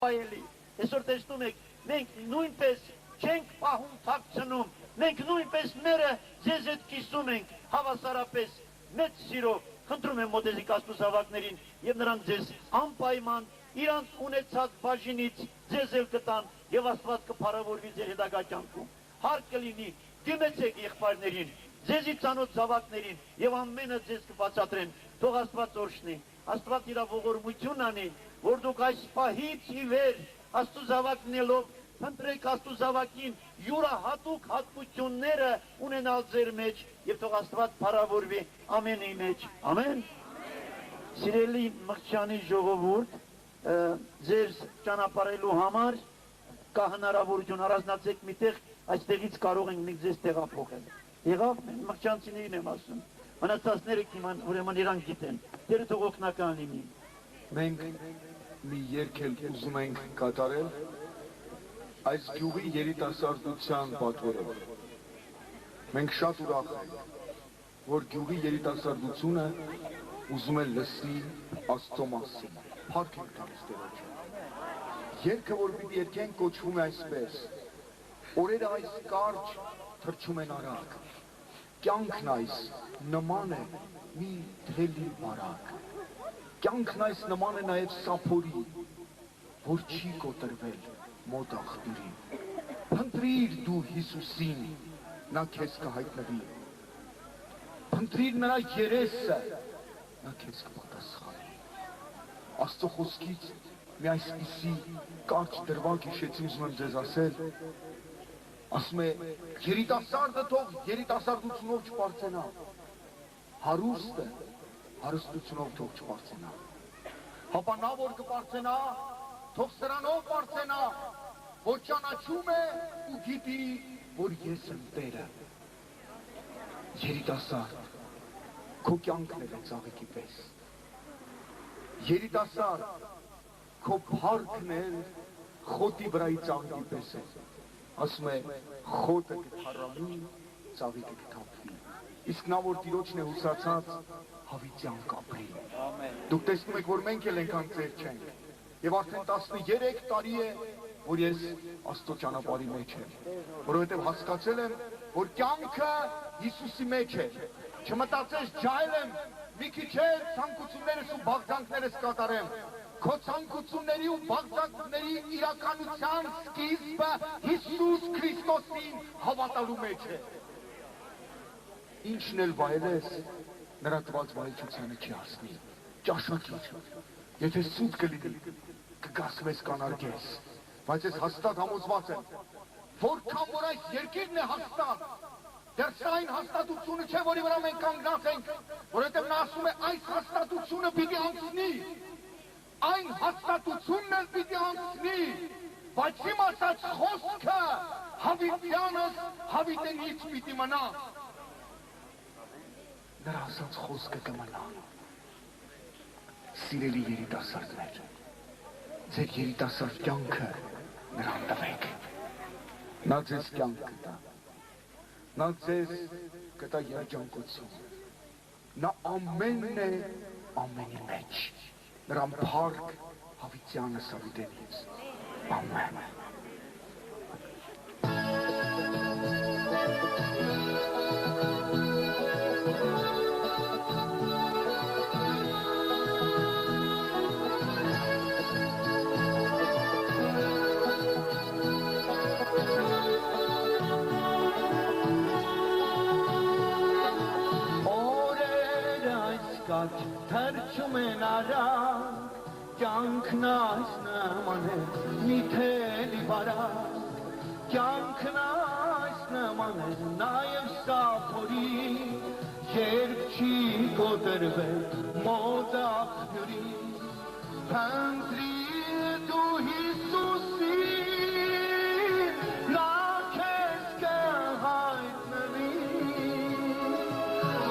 Այելի, այսօր տեսնում եք, մենք նույնպես չենք պահում թաքցնում, մենք նույնպես մերը ձեզ հետ կիսում ենք հավասարապես մեծ սիրով, խնդրում եմ մոտեցեք Աստծո զավակներին եւ նրանք ձեզ անպայման իրանց ունեցած բաժինից ձեզ էլ կտան եւ Աստված կփառավորվի ձեր հետագա կյանքում։ Հարկ կլինի, դիմեցեք եղբայրներին, ձեզի ծանոթ զավակներին եւ ամենը ձեզ կբացատրեն, թող Աստված օրհնի, Աստված իր ողորմություն անի, որ դուք այս պահից ի վեր Աստծո զավակնելով փնտրեք Աստծո զավակին յուրահատուկ հատկությունները ունենալ ձեր մեջ եւ թող Աստված փառավորվի ամենի մեջ։ Ամեն։ Սիրելի Մղճանի ժողովուրդ, ձեր ճանապարհելու համար կա հնարավորություն առանձնացեք միտեղ, այստեղից կարող ենք մենք ձեզ տեղափոխել։ Եղավ, մղճանցիներին եմ ասում։ Մնացածները կիման, ուրեմն իրանք գիտեն։ Դերը թող օգնական լինի։ Մենք մի երգ էլ ուզում ենք կատարել այս գյուղի երիտասարդության պատվերով։ Մենք շատ ուրախ ենք, որ գյուղի երիտասարդությունը ուզում է լսի Աստծո մասին։ Փառք ենք տալիս Տերոջը։ Երգը, որ պիտի երգենք, կոչվում է այսպես. օրերը այս կարճ թռչում են արագ, կյանքն այս նման է մի թելի բարակ, կյանքն այս նման է նաև սափորի, որ չի կոտրվել մոտ աղբյուրին։ Փնտրիր դու Հիսուսին, նա քեզ կհայտնվի, փնտրիր նրա երեսը, նա քեզ կպատասխանի։ Աստծո խոսքից մի այսպիսի կարճ դրվագ հիշեցի, ուզում եմ ձեզ ասել, ասում է, երիտասարդը թող երիտասարդությունով չպարծենա, հարուստը հարստությունով թող չպարծենա, հապա նա որ կպարծենա, թող սրանով պարծենա, որ ճանաչում է ու գիտի, որ ես եմ Տերը։ Երիտասարդ, քո կյանքն է ծաղիկի պես, երիտասարդ, քո փառքն է խոտի վրայի ծաղիկի պես է, ասում է, խոտը կթառամի, ծաղիկը կթափվի, իսկ նա որ Տիրոջն է հուսացած, հավիտյան կապրի։ Դուք տեսնում եք, որ մենք էլ ենքան ծեր չենք, և արդեն 13 տարի է, որ ես Աստծո ճանապարհի մեջ եմ, որովհետև հասկացել եմ, որ կյանքը Հիսուսի մեջ է, չմտածես ջահել եմ, մի քիչ էլ ցանկություններս ու բաղձանքներս կատարեմ, քո ցանկությունների ու բաղձանքների իրականության սկիզբը Հիսուս Քրիստոսին հավատալու մեջ է։ Ինչն էլ վայելես, նրա տված վայելչությանը չի հասնի, ճաշակիր, եթե սուտ կլինի, կգասվես կանարգես, բայց ես հաստատ համոզված եմ, որքան որ այս երկիրն է հաստատ, դեռ սա այն հաստատությունը չէ, որի վրա մենք կանգնած ենք, որովհետև նա ասում է այս հաստատությունը պիտի անցնի, այն հաստատությունն էլ պիտի անցնի, բայց իմ ասած խոսքը հավիտյանս հավիտենից պիտի մնա, նրա ասած խոսքը կմնա։ Սիրելի երիտասարդներ, ձեր երիտասարդ կյանքը նրան տվեք, նա ձեզ կյանք կտա, նա ձեզ կտա երջանկություն, նա ամենն է ամենի մեջ, նրան փառք հավիտյանը հավիտենից, ամեն։ Թռչում են արագ, կյանքն այս նման է մի թելի բարակ, կյանքն այս նման է նաև սափորի, երբ չի կոտրվել մոտ աղբյուրի, փնտրիր դու Հիսուսին, նա քեզ կհայտնվի,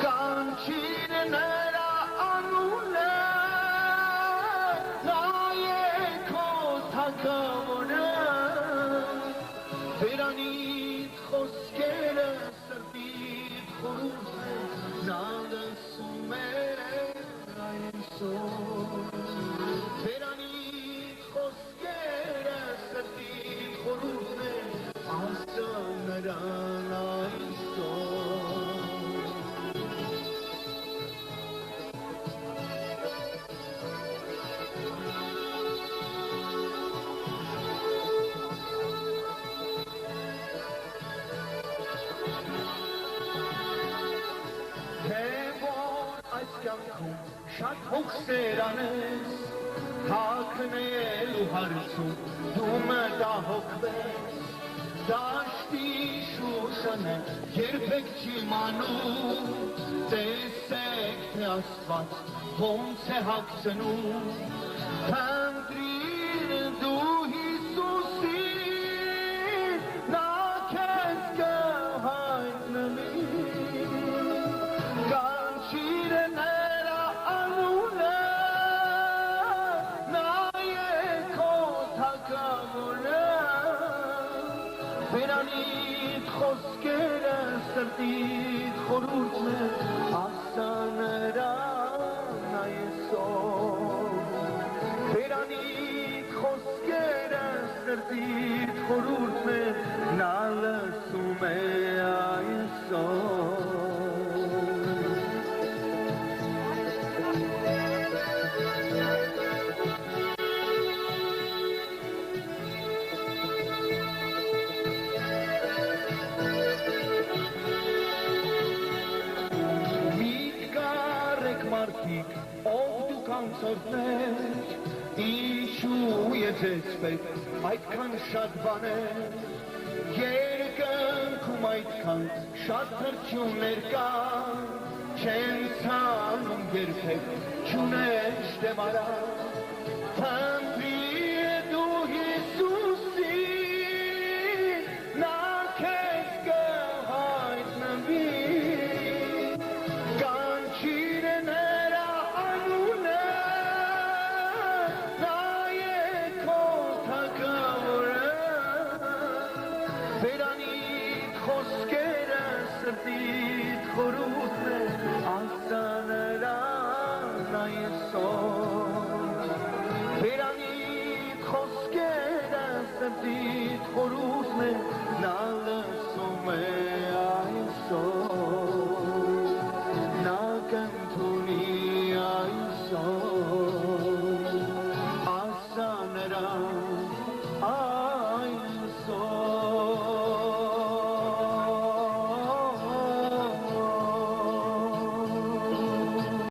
կանչիր նրա Veranit խոսքերը սրտիդ խորուզ է, նա լսում է այսօր։ Veranit խոսքերը կյանքում շատ հոգսերանես, հագնելու հարցում դու մտահոգվես, դաշտի շուշանը երբեք չի մանում, տեսեք թե Աստված ոնց է հագցնում, Հանդրիր դու Հիսուսին, նա քեզ կհայտնվի, կանչիր նրա անունը, նա է քո թագավորը, Բերանիդ խոսքերը սրտիդ խորհուրդն է, ասա նրան այսօր, Բերանիդ խոսքերը սրտիդ խորհուրդն է, նա լսում է այսօր։ Մարդիկ, ով դուք անցորդներ, ինչու եջեցվեք այդքան շատ բաներ, երկնքում այդքան շատ թրջուններ կան, չեն ցանում երբեք չունես դեմ արա,